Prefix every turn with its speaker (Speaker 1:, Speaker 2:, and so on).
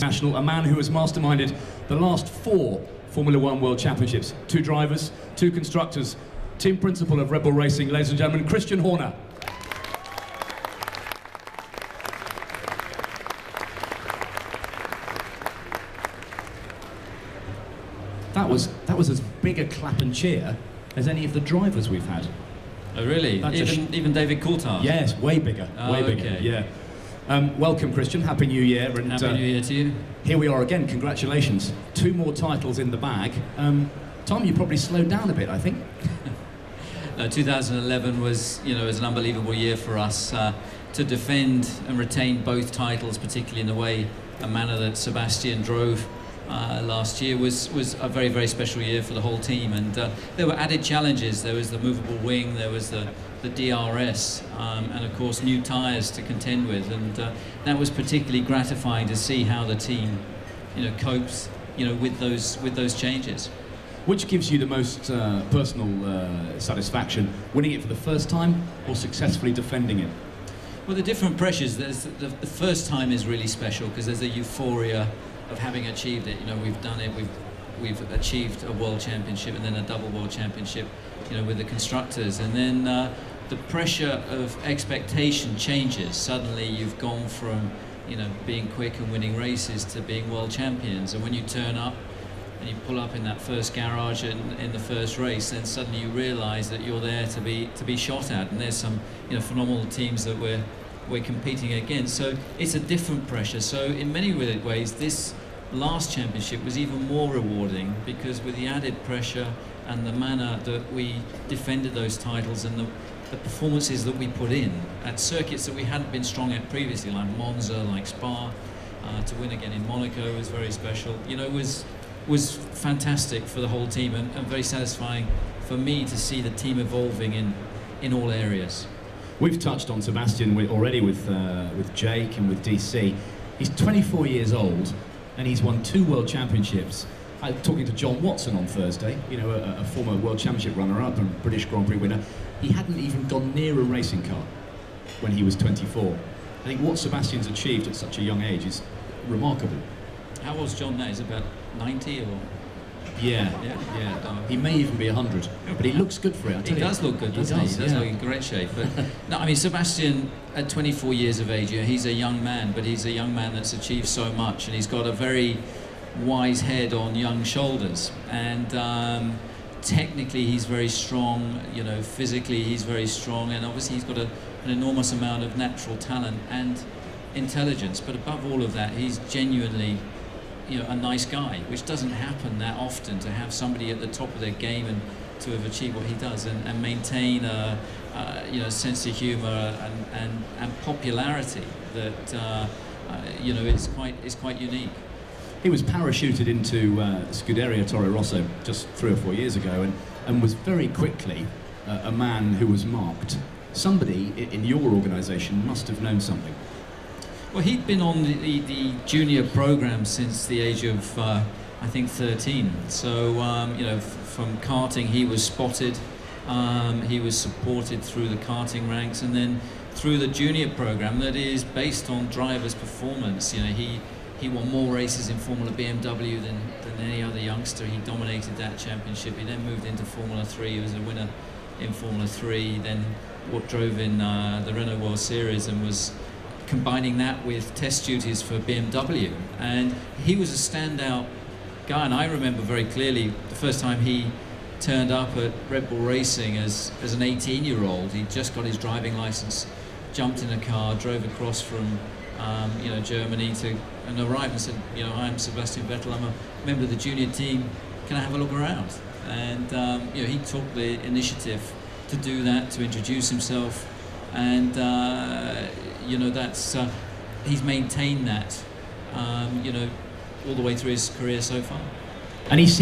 Speaker 1: National, a man who has masterminded the last 4 Formula One World Championships. 2 drivers, 2 constructors, team principal of Red Bull Racing, ladies and gentlemen, Christian Horner. That was as big a clap and cheer as any of the drivers we've had.
Speaker 2: Oh really? Even David Coulthard?
Speaker 1: Yes, way bigger, way bigger,
Speaker 2: okay.
Speaker 1: Yeah. Welcome, Christian. Happy New Year. And,
Speaker 2: Happy New Year to you.
Speaker 1: Here we are again. Congratulations. 2 more titles in the bag. Tom, you probably slowed down a bit, I think.
Speaker 2: 2011 was an unbelievable year for us to defend and retain both titles, particularly in the way and manner that Sebastian drove last year was a very, very special year for the whole team. And there were added challenges. There was the movable wing, there was the DRS, and of course new tyres to contend with, and that was particularly gratifying to see how the team copes with those changes.
Speaker 1: Which gives you the most personal satisfaction, winning it for the first time or successfully defending it?
Speaker 2: Well, the different pressures. There's the first time is really special because there's a euphoria of having achieved it. We've done it. We've achieved a world championship and then a double world championship, with the constructors, and then the pressure of expectation changes. Suddenly you've gone from being quick and winning races to being world champions, and when you turn up and you pull up in that first garage in the first race, then suddenly you realize that you're there to be shot at, and there's some phenomenal teams that we're competing against. So it's a different pressure. So in many ways this last championship was even more rewarding, because with the added pressure and the manner that we defended those titles and the performances that we put in at circuits that we hadn't been strong at previously, like Monza, like Spa, to win again in Monaco was very special. Was fantastic for the whole team, and very satisfying for me to see the team evolving in all areas.
Speaker 1: We've touched on Sebastian already with Jake and with DC. He's 24 years old and he's won 2 world championships. I was talking to John Watson on Thursday, a former world championship runner-up and British Grand Prix winner. He hadn't even gone near a racing car when he was 24. I think what Sebastian's achieved at such a young age is remarkable.
Speaker 2: How old's John now? Is he about 90 or?
Speaker 1: Yeah. He may even be 100, but he looks good for it.
Speaker 2: He does look good, doesn't he? He does look in great shape. But no, I mean, Sebastian, at 24 years of age, he's a young man, but he's a young man that's achieved so much, and he's got a very wise head on young shoulders. And technically, he's very strong. Physically, he's very strong, and obviously, he's got an enormous amount of natural talent and intelligence. But above all of that, he's genuinely a nice guy, which doesn't happen that often, to have somebody at the top of their game and to have achieved what he does and maintain a sense of humor and popularity that is quite unique.
Speaker 1: He was parachuted into Scuderia Toro Rosso just 3 or 4 years ago and was very quickly a man who was marked. Somebody in your organisation must have known something.
Speaker 2: Well, he'd been on the junior program since the age of, I think, 13. So, from karting he was spotted, he was supported through the karting ranks, and then through the junior program that is based on drivers' performance. He won more races in Formula BMW than any other youngster. He dominated that championship. He then moved into Formula 3. He was a winner in Formula 3, then drove in the Renault World Series and was combining that with test duties for BMW, and he was a standout guy. And I remember very clearly the first time he turned up at Red Bull Racing as an 18-year-old. He just got his driving license, jumped in a car, drove across from Germany and arrived and said, I'm Sebastian Vettel, I'm a member of the junior team, can I have a look around? And he took the initiative to do that, to introduce himself, and that's he's maintained that all the way through his career so far.
Speaker 1: And he seems